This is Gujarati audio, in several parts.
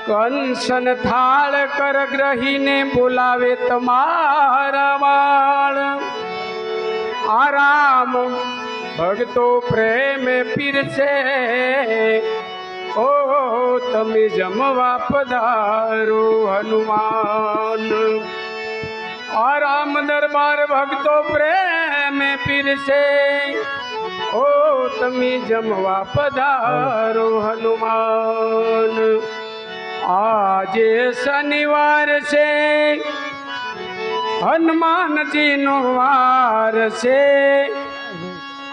કંસન થાળ કર ગ્રહીને બોલાવે તમારા વાળ આરામ ભક્તો પ્રેમ પીરસે ઓ તમે જમવા પધારો હનુમાન આરામ દરબાર ભક્તો પ્રેમ પીરસે ઓ તમે જમવા પધારો હનુમાન આજે શનિવાર છે હનુમાનજીનો વાર છે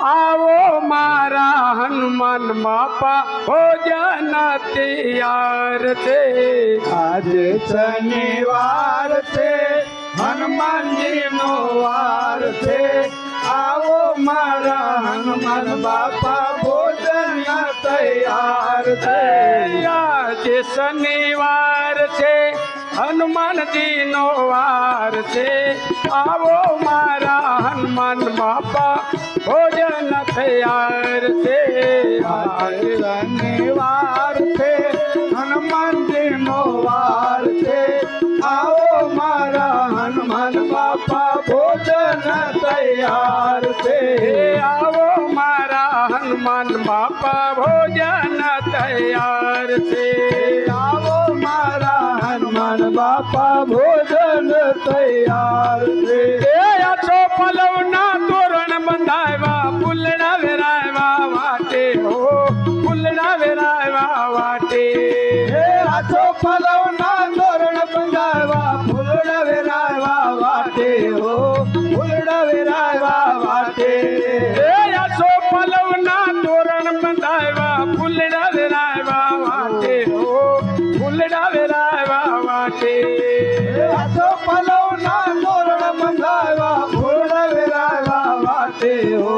આવો મારા હનુમાન બાપા ભોજન તૈયાર છે આજે શનિવાર છે હનુમાનજીનો વાર છે આવો મારા હનુમાન બાપા ભોજન તૈયાર છે આજે શનિવાર છે હનુમાનજીનો વાર છે આવો મારા હનુમાન બાપા ભોજન તૈયાર છે આજે શનિવાર છે હનુમાનજીનો વાર છે આવો મારા હનુમાન બાપા ભોજન તૈયાર છે આવો મારા હનુમાન બાપા ભોજન તૈયાર છે આવો મારા હનુમાન બાપા ભોજન તૈયાર છે આછો પલવના તોરણ બંધાવ્યા ફૂલડા વેરાવ્યા વાટે હો ફૂલડા વેરાવ્યા વાટે આછો પલવના તોરણ બંધાવ્યા ફૂલડા વેરાવ્યા વાટે હો ફૂલડા વેરાવ્યા વાટે આછો પલવના તોરણ બંધાવ્યા ફૂલડા વેરાવ્યા વાટે હો ફૂલડા વેરાવ્યા વાટે આછો પલવના તોરણ બંધાવ્યા ફૂલડા વેરાવ્યા વાટે હો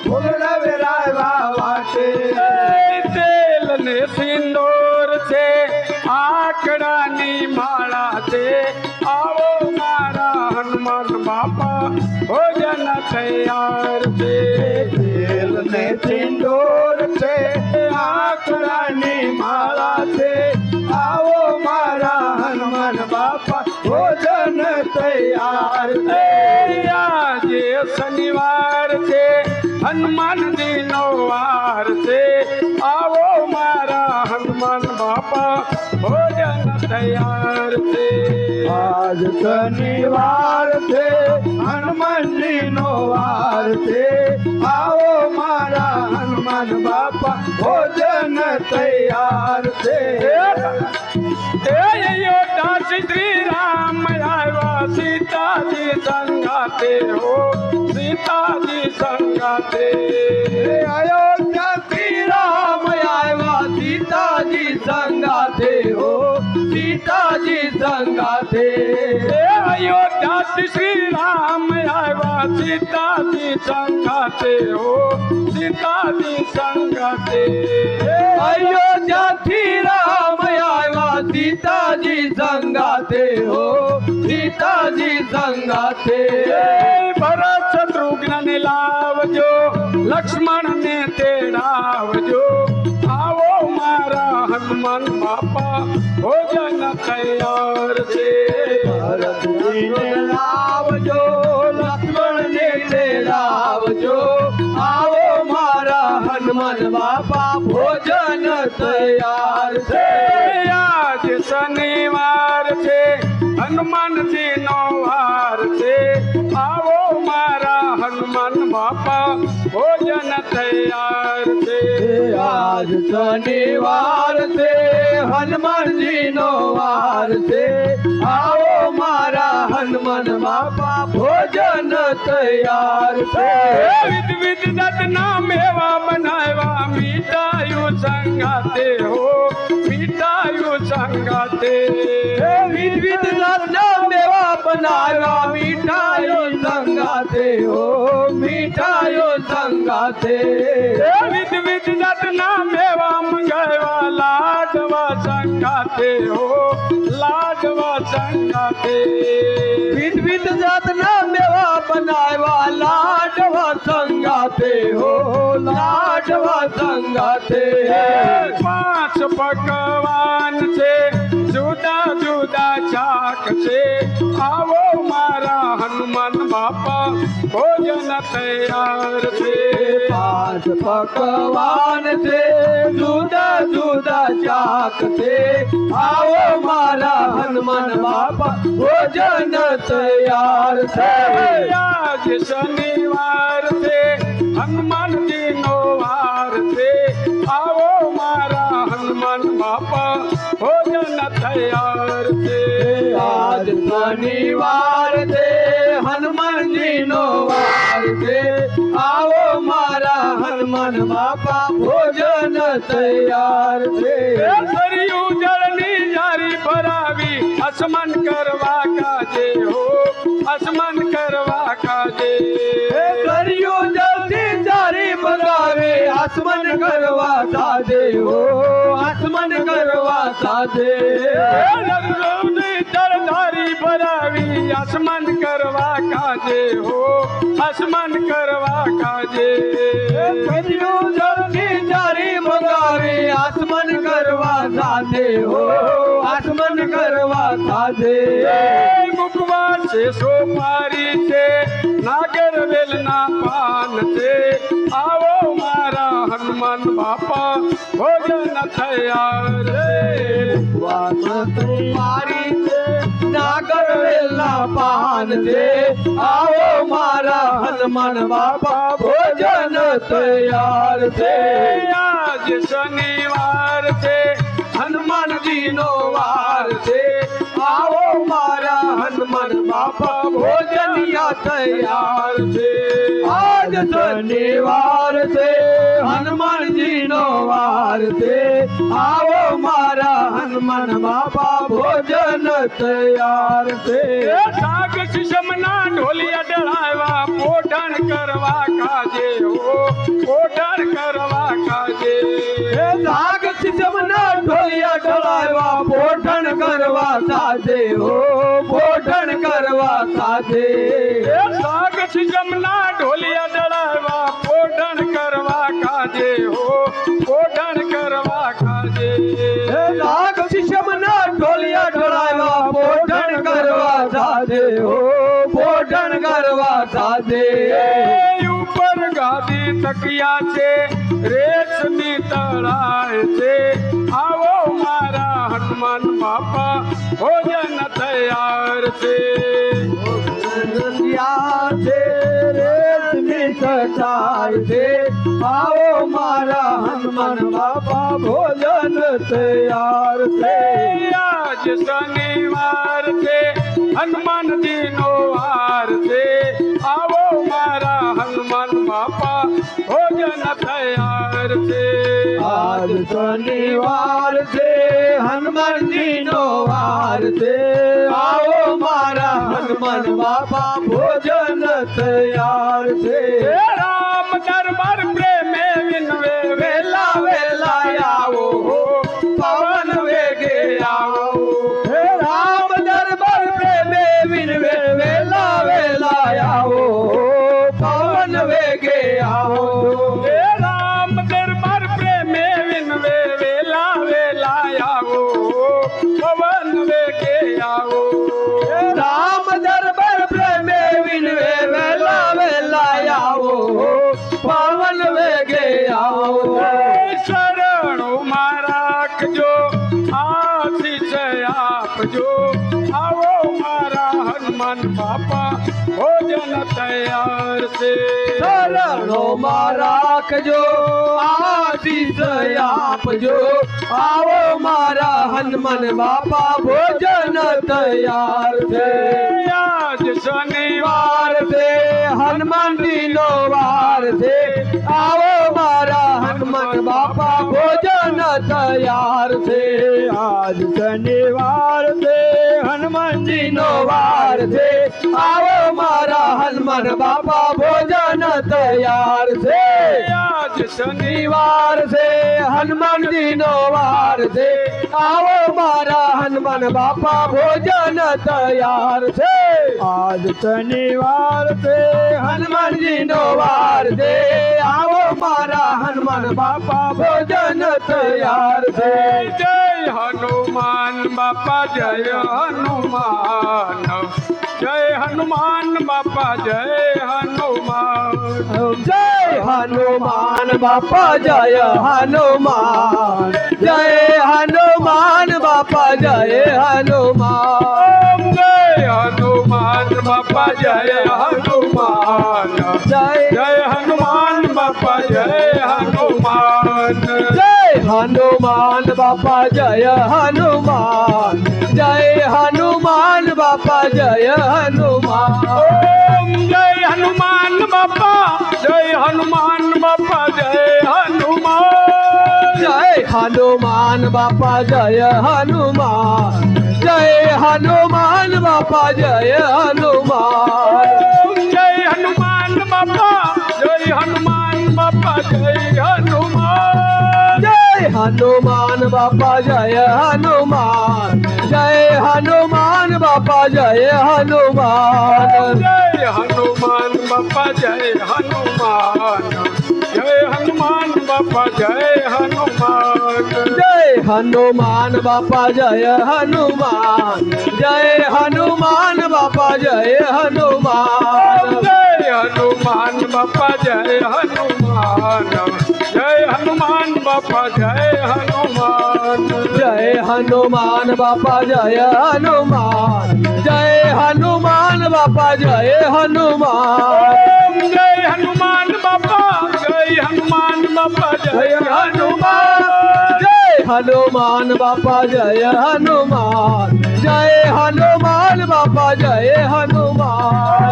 ફૂલડા વેરાવ્યા વાટે તેલ ને સિંદૂર છે આકડાની માળા છે આવો મારા હનુમાન બાપા ભોજન તૈયાર છે તેલ ને સિંદૂર છે આકડાની માળા છે આવો મારા હનુમાન બાપા ભોજન તૈયાર છે આજે શનિવાર છે હનુમાનજીનો વાર છે આવો મારા હનુમાન બાપા ભોજન તૈયાર છે આજ શનિવાર છે હનુમાનજીનો વાર છે આવો મારા હનુમાન બાપા ભોજન તૈયાર છે અયોધ્યા શ્રી રામ આવ્યા સીતાજી સંગાતે હો સીતાજી સંગાતે અયોધ્યા શ્રી રામ આવ્યા સીતાજી સંગાતે હો સીતાજી સંગાતે અયોધ્યા શ્રી રામ આવ્યા સીતાજી સંગાતે હો સીતાજી સંગાતે અયોધ્યાથી રામ આવ્યા સીતાજી સંગાતે હો સીતાજી સંગાતે ભરત શત્રુઘ્ન ને લાવજો લક્ષ્મણ ને તેડાવજો આવો મારા હનુમાન બાપા ભોજન તૈયાર છે ભરતજીને લાવજો લક્ષ્મણ ને તેડાવજો આવો મારા હનુમાન બાપા ભોજન તૈયાર છે આજ શનિવાર છે હનુમાનજીનો વાર છે આવો મારા હનુમાન બાપા ભોજન તૈયાર છે આજ શનિવાર છે હનુમાનજીનો વાર છે આવો મારા હનુમાન બાપા ભોજન તૈયાર છે વિધ વિધ દત્તના મેવા બનાવ્યા મીઠાયું સંગાતે હો મીઠાયું સંગાતે વિધ વિધ દત્તના મેવા બનાવ્યા મીઠાઈઓ સંગાતે હો મીઠાઈઓ સંગાતે વિધ વિધ દત્તના મેવા મંગાવ્યા લાડવા સંગાતે હો લાડવા સંગાતે વિધ વિધ જાતના મેવા બનાવ્યા લાડવા સંગાતે હો લાડવા સંગાતે પાંચ પકવાન છે શાક છે આવો મારા હનુમાન બાપા ભોજન તૈયાર છે પાંચ પકવાન છે જુદા જુદા શાક છે આવો મારા હનુમાન બાપા ભોજન તૈયાર છે આજ શનિવાર છે હનુમાનજી નો વાર છે આવો મારા હનુમાન બાપા ભોજન તૈયાર છે આજ શનિવાર છે હનુમાનજી નો વાર છે આવો મારા હનુમાન બાપા ભોજન તૈયાર છે સરયું જળની જારી ભરાવી આસમાન કરવા કાજે હો આસમાન કરવા કાજે કર્યું જલ્દી જારી ભગાવે આસમન કરવા સાધે હો આસમન કરવા સાધે જળધારી ભરાવી આસમાન કરવા કાજે હો આસમાન કરવા કાજે કર્યું જલ્દી જારી ભગાવે આસમન કરવા સાધે હો આસમન કરવા સાધે મુખવાસ છે સોપારી છે નાગર વેલના પાન છે આવો મારા હનુમાન બાપા ભોજન તૈયાર રે મારી છે નાગર વેલા પાન છે આવો મારા હનુમાન બાપા ભોજન તૈયાર છે આજ શનિવાર છે હનુમાનજી નો વાર છે આવો મારા હનુમાન બાપા ભોજનિયા તૈયાર છે આજ શનિવાર છે હનુમાનજી નો વાર છે આવો મારા હનુમાન બાપા ભોજન તૈયાર છે શાક શિશમના ઢોલિયા ડળાવ્યા પોઢણ કરવા કાજે હો પોઢણ કરવા કાજે નાગ સિસમના ઢોલિયા ઢળાવ્યા પોઢણ કરવા સાધે હો પોઢણ કરવા સાધે શાક શિશમના ઢોલિયા ડળાવ્યા પોઢણ કરવા કાજે હો પોઢણ કરવા કાજે નાગ સિસમના ઢોલિયા ઢળાવ્યા પોઢણ કરવા સાધે હો પોઢણ કરવા સાધે ઉપર ગાદી તકિયા છે રેશમી તળાય છે આવો મારા હનુમાન બાપા ભોજન તૈયાર છે રસિયા છે રેશમી કટાય છે આવો મારા હનુમાન બાપા ભોજન તૈયાર છે આજ શનિવાર છે હનુમાનજી નો વાર છે આવો મારા હનુમાન બાપા ભોજન તૈયાર છે આજ શનિવાર છે હનુમાનજી નો વાર છે આવો મારા હનુમાન બાપા ભોજન તૈયાર છે રામ દરબાર પ્રેમે વિનવે વેલા વેલા આવો પવન વેગે આવો હે રામ દરબાર પ્રેમે વિનવે વેલા વેલા આવો પવન વેગે આવો હે રામ દરબાર પ્રેમે વિનવે વેલા વેલા આવો પવન વેગે આવો રામ દરબાર પ્રેમે વિનવે વેલા વેલા આવો પવન વેગે આવો શરણો મારા રાખજો આશીષ આપજો આવો મારા હનુમાન બાપા ભોજન તૈયાર છે શરણો માં રાખજો આશીષ આપજો આવો મારા હનુમાન બાપા ભોજન તૈયાર છે આજ શનિવાર વાર છે હનુમાનજી નો વાર છે આવો મારા હનુમાન બાપા ભોજન તૈયાર છે આજ શનિવાર છે હનુમાનજી નો વાર છે આવો મારા હનુમાન બાપા ભોજન તૈયાર છે આજ શનિવાર છે હનુમાનજી નો વાર છે આવો મારા હનુમાન બાપા ભોજન તૈયાર છે આજ શનિવાર છે હનુમાનજી નો વાર છે આવો મારા હનુમાન બાપા ભોજન તૈયાર છે જય હનુમાન બાપા જય હનુમાન જય હનુમાન બાપા જય હનુમાન જય હનુમાન બાપા જય હનુમાન જય હનુમાન બાપા જય હનુમાન જય હનુમાન બાપા જય હનુમાન જય હનુમાન બાપા જય હનુમાન જય હનુમાન બાપા જય હનુમાન જય હનુમાન બાપા જય હનુમાન જય હનુમાન બાપા જય હનુમાન બાપા જય હનુમાન જય હનુમાન બાપા જય હનુમાન જય હનુમાન બાપા જય હનુમાન જય હનુમાન બાપા જય હનુમાન બાપા જય હનુમાન જય હનુમાન બાપા જય હનુમાન જય હનુમાન બાપા જય હનુમાન જય હનુમાન બાપા જય હનુમાન જય હનુમાન બાપા જય હનુમાન જય હનુમાન બાપા જય હનુમાન જય હનુમાન બાપા જય હનુમાન જય હનુમાન બાપા જય હનુમાન જય હનુમાન બાપા જય હનુમાન જય હનુમાન બાપા જય હનુમાન જય હનુમાન બાપા જય હનુમાન જય હનુમાન બાપા જય હનુમાન બાપા જય હનુમાન જય હનુમાન બાપા જય હનુમાન જય હનુમાન બાપા જય હનુમાન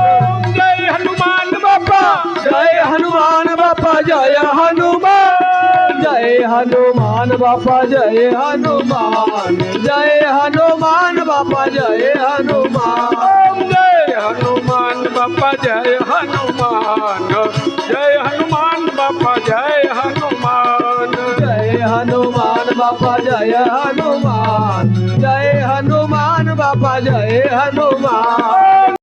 જય હનુમાન બાપા જય હનુમાન બાપા જય હનુમાન જય હનુમાન બાપા જય હનુમાન જય હનુમાન બાપા જય હનુમાન જય હનુમાન બાપા જય હનુમાન જય હનુમાન બાપા જય હનુમાન જય હનુમાન બાપા જય હનુમાન જય હનુમાન બાપા જય હનુમાન